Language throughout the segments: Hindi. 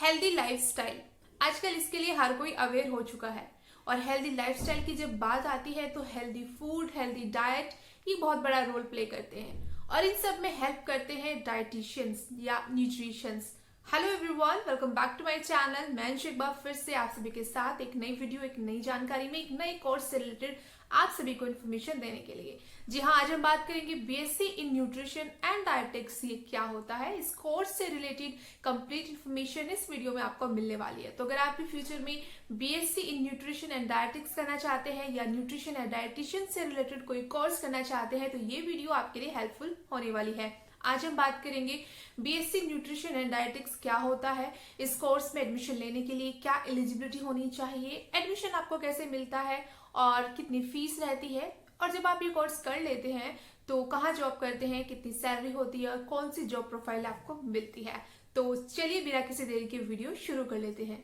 Healthy lifestyle. आजकल इसके लिए हर कोई अवेयर हो चुका है और हेल्दी लाइफस्टाइल की जब बात आती है तो हेल्दी फूड, हेल्दी डाइट ये बहुत बड़ा रोल प्ले करते हैं और इन सब में हेल्प करते हैं डाइटिशियंस या nutritions. Hello everyone, welcome back to my channel. मैं एक बार फिर से आप सभी के साथ एक नई वीडियो, एक नई जानकारी में, एक नए कोर्स से रिलेटेड आप सभी को इन्फॉर्मेशन देने के लिए। जी हाँ, आज हम बात करेंगे BSc in nutrition and dietetics. ये क्या होता है, इस कोर्स से रिलेटेड कंप्लीट इन्फॉर्मेशन इस वीडियो में आपको मिलने वाली है। तो अगर आप भी फ्यूचर में BSc in nutrition and dietetics करना चाहते हैं या न्यूट्रिशन एंड डायटिशियन से रिलेटेड कोई कोर्स करना चाहते हैं तो ये वीडियो आपके लिए हेल्पफुल होने वाली है। आज हम बात करेंगे बीएससी न्यूट्रिशन एंड डायटेटिक्स क्या होता है, इस कोर्स में एडमिशन लेने के लिए क्या एलिजिबिलिटी होनी चाहिए, एडमिशन आपको कैसे मिलता है और कितनी फीस रहती है, और जब आप ये कोर्स कर लेते हैं तो कहाँ जॉब करते हैं, कितनी सैलरी होती है और कौन सी जॉब प्रोफाइल आपको मिलती है। तो चलिए बिना किसी देरी के वीडियो शुरू कर लेते हैं।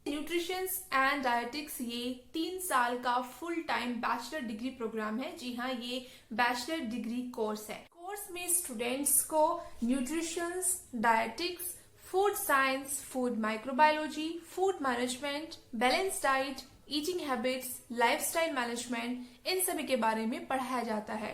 न्यूट्रिशन एंड डायटिक्स ये 3 साल का full time bachelor degree programme है। जी हाँ, ये बैचलर डिग्री कोर्स है। कोर्स में स्टूडेंट्स को nutrition, dietetics, food science, food microbiology, food management, balance diet, eating habits, lifestyle management, इन सभी के बारे में पढ़ाया जाता है।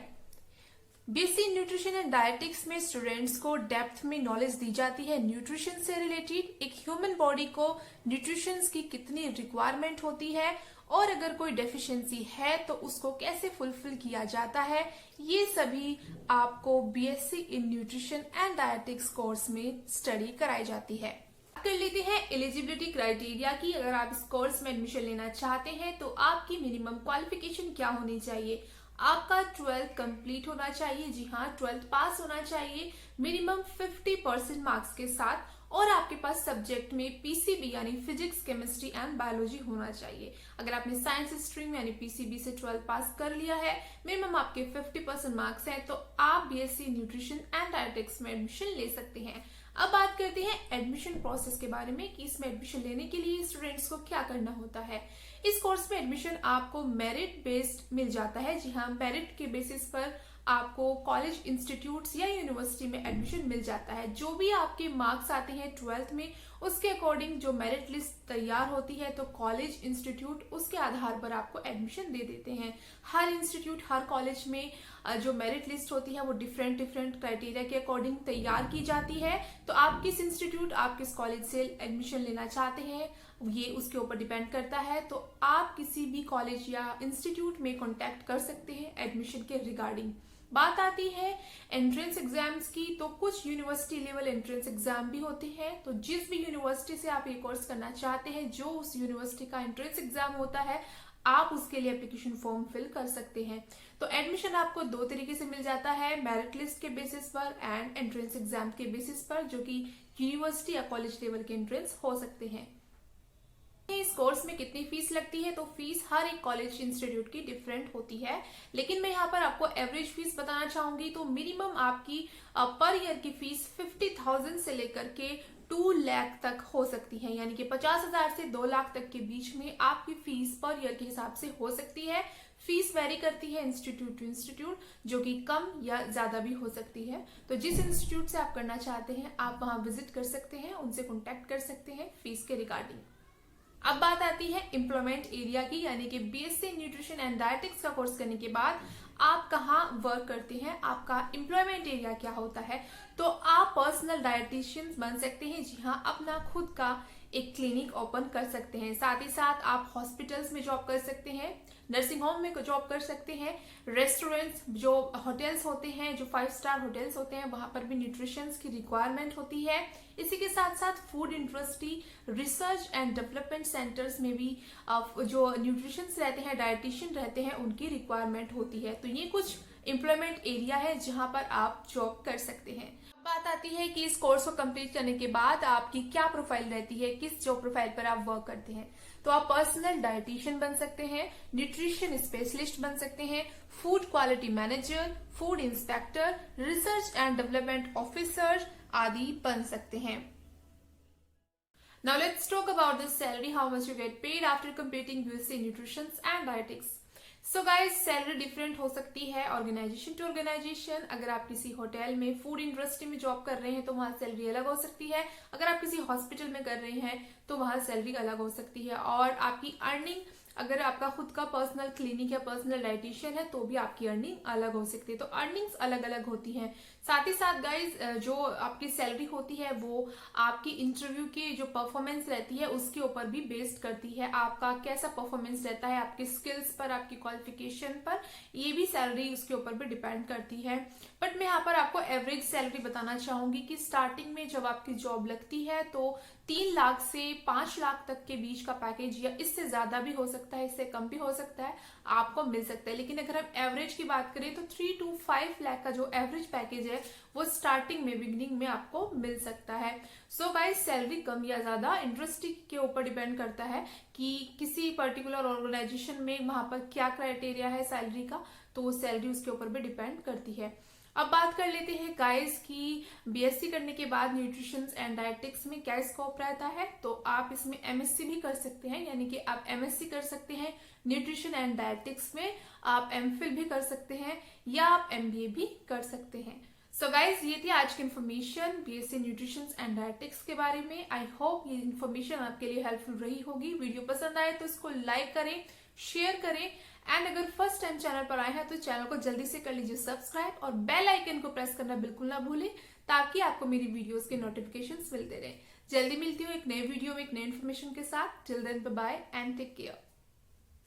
बीएससी न्यूट्रिशन एंड डायटिक्स में स्टूडेंट्स को डेप्थ में नॉलेज दी जाती है न्यूट्रिशन से रिलेटेड। एक ह्यूमन बॉडी को न्यूट्रिशन की कितनी रिक्वायरमेंट होती है और अगर कोई डेफिशिएंसी है तो उसको कैसे फुलफिल किया जाता है, ये सभी आपको BSc in nutrition and dietetics course में स्टडी कराई जाती है। कर लेते हैं एलिजिबिलिटी क्राइटेरिया की। अगर आप इस कोर्स में एडमिशन लेना चाहते हैं तो आपकी मिनिमम क्वालिफिकेशन क्या होनी चाहिए। आपका 12th कंप्लीट होना चाहिए। जी हाँ, 12th पास होना चाहिए मिनिमम 50% मार्क्स के साथ, और आपके पास सब्जेक्ट में पीसीबी यानी फिजिक्स, केमिस्ट्री एंड बायोलॉजी होना चाहिए। अगर आपने साइंस स्ट्रीम यानी पीसीबी से 12th पास कर लिया है, मिनिमम आपके 50% मार्क्स हैं, तो आप बीएससी न्यूट्रिशन एंड डायटेटिक्स में एडमिशन ले सकते हैं। अब बात करते हैं एडमिशन प्रोसेस के बारे में कि इसमें एडमिशन लेने के लिए स्टूडेंट्स को क्या करना होता है। इस कोर्स में एडमिशन आपको मेरिट बेस्ड मिल जाता है। जी हाँ, मेरिट के बेसिस पर आपको कॉलेज, इंस्टीट्यूट्स या यूनिवर्सिटी में एडमिशन मिल जाता है। जो भी आपके मार्क्स आते हैं 12th में, उसके अकॉर्डिंग जो मेरिट लिस्ट तैयार होती है तो कॉलेज, इंस्टीट्यूट उसके आधार पर आपको एडमिशन दे देते हैं। हर इंस्टीट्यूट, हर कॉलेज में जो मेरिट लिस्ट होती है वो डिफरेंट क्राइटेरिया के अकॉर्डिंग तैयार की जाती है। तो आप किस इंस्टीट्यूट, आप किस कॉलेज से एडमिशन लेना चाहते हैं ये उसके ऊपर डिपेंड करता है। तो आप किसी भी कॉलेज या इंस्टीट्यूट में कॉन्टेक्ट कर सकते हैं एडमिशन के रिगार्डिंग। बात आती है एंट्रेंस एग्जाम्स की, तो कुछ यूनिवर्सिटी लेवल एंट्रेंस एग्जाम भी होते हैं। तो जिस भी यूनिवर्सिटी से आप ये कोर्स करना चाहते हैं, जो उस यूनिवर्सिटी का एंट्रेंस एग्जाम होता है, आप उसके लिए एप्लीकेशन फॉर्म फिल कर सकते हैं। तो एडमिशन आपको 2 तरीके से मिल जाता है, मेरिट लिस्ट के बेसिस पर एंड एंट्रेंस एग्जाम के बेसिस पर, जो कि यूनिवर्सिटी या कॉलेज लेवल के एंट्रेंस हो सकते हैं। इस कोर्स में कितनी फीस लगती है, तो फीस हर एक कॉलेज, इंस्टीट्यूट की डिफरेंट होती है, लेकिन मैं यहाँ पर आपको एवरेज फीस बताना चाहूंगी। तो मिनिमम आपकी पर ईयर की फीस 50,000 से लेकर के 2 लाख तक हो सकती है, यानी कि 50,000 से 2 लाख तक के बीच में आपकी फीस पर ईयर के हिसाब से हो सकती है। फीस वेरी करती है इंस्टीट्यूट टू इंस्टीट्यूट, जो कि कम या ज्यादा भी हो सकती है। तो जिस इंस्टीट्यूट से आप करना चाहते हैं आप वहां विजिट कर सकते हैं, उनसे कॉन्टेक्ट कर सकते हैं फीस के रिगार्डिंग। अब बात आती है एम्प्लॉयमेंट एरिया की, यानी कि बीएससी न्यूट्रिशन एंड डायटेटिक्स का कोर्स करने के बाद आप कहाँ वर्क करते हैं, आपका एम्प्लॉयमेंट एरिया क्या होता है। तो आप पर्सनल डायटिशियन बन सकते हैं। जी हाँ, अपना खुद का एक क्लिनिक ओपन कर सकते हैं। साथ ही साथ आप हॉस्पिटल्स में जॉब कर सकते हैं, नर्सिंग होम में जॉब कर सकते हैं, रेस्टोरेंट्स, जो होटल्स होते हैं, जो 5 स्टार होटल्स होते हैं, वहां पर भी न्यूट्रिशन की रिक्वायरमेंट होती है। इसी के साथ साथ food industry, research and development centres में भी जो न्यूट्रिशंस रहते हैं, डायटिशियन रहते हैं, उनकी रिक्वायरमेंट होती है। तो ये कुछ एम्प्लॉयमेंट एरिया है जहां पर आप जॉब कर सकते हैं। बात आती है कि इस कोर्स को कंप्लीट करने के बाद आपकी क्या प्रोफाइल रहती है, किस जॉब प्रोफाइल पर आप वर्क करते हैं। तो आप पर्सनल डाइटिशियन बन सकते हैं, न्यूट्रिशन स्पेशलिस्ट बन सकते हैं, food quality manager, food inspector, research and development officer आदि बन सकते हैं। Now let's talk about the salary, how much you get paid after completing BSc Nutrition and Dietetics. So guys, salary different हो सकती है ऑर्गेनाइजेशन टू ऑर्गेनाइजेशन। अगर आप किसी होटल में फूड इंडस्ट्री में जॉब कर रहे हैं तो वहाँ सैलरी अलग हो सकती है। अगर आप किसी हॉस्पिटल में कर रहे हैं तो वहाँ सैलरी अलग हो सकती है। और आपकी अर्निंग, अगर आपका खुद का पर्सनल क्लिनिक या पर्सनल डाइटिशियन है तो भी आपकी अर्निंग अलग हो सकती है। तो अर्निंग्स अलग अलग होती हैं। साथ ही साथ गाइज, जो आपकी सैलरी होती है वो आपकी इंटरव्यू की जो परफॉर्मेंस रहती है उसके ऊपर भी बेस्ड करती है। आपका कैसा परफॉर्मेंस रहता है, आपके स्किल्स पर, आपकी क्वालिफिकेशन पर, ये भी सैलरी उसके ऊपर भी डिपेंड करती है। बट मैं यहाँ पर आपको एवरेज सैलरी बताना चाहूंगी कि स्टार्टिंग में जब आपकी जॉब लगती है तो 3 लाख से 5 लाख तक के बीच का पैकेज, या इससे ज्यादा भी हो सकता है, इससे कम भी हो सकता है, आपको मिल सकता है। लेकिन अगर हम एवरेज की बात करें तो 3 to 5 लाख का जो एवरेज पैकेज है वो स्टार्टिंग में, बिगनिंग में आपको मिल सकता है। सो गाइस, सैलरी कम या ज्यादा इंडस्ट्री के ऊपर डिपेंड करता है कि किसी पर्टिकुलर ऑर्गेनाइजेशन में वहां पर क्या क्राइटेरिया है सैलरी का, तो वो सैलरी उसके ऊपर भी डिपेंड करती है। अब बात कर लेते हैं गाइस की बीएससी करने के बाद न्यूट्रिशन एंड डायटिक्स में क्या स्कोप रहता है। तो आप इसमें एमएससी भी कर सकते हैं, यानी कि आप एमएससी कर सकते हैं न्यूट्रिशन एंड डायटिक्स में, आप एमफिल भी कर सकते हैं या आप एमबीए भी कर सकते हैं। सो गाइज, ये थी आज की information BSc nutrition and dietetics के बारे में। आई होप ये इन्फॉर्मेशन आपके लिए हेल्पफुल रही होगी। वीडियो पसंद आए तो इसको लाइक करें, शेयर करें, एंड अगर फर्स्ट टाइम चैनल पर आए हैं तो चैनल को जल्दी से कर लीजिए सब्सक्राइब और बेल आइकन को प्रेस करना बिल्कुल ना भूलें, ताकि आपको मेरी वीडियोस के नोटिफिकेशंस मिलते रहे। जल्दी मिलती हूँ एक नए वीडियो में एक नए इन्फॉर्मेशन के साथ। Till then, bye bye and take care.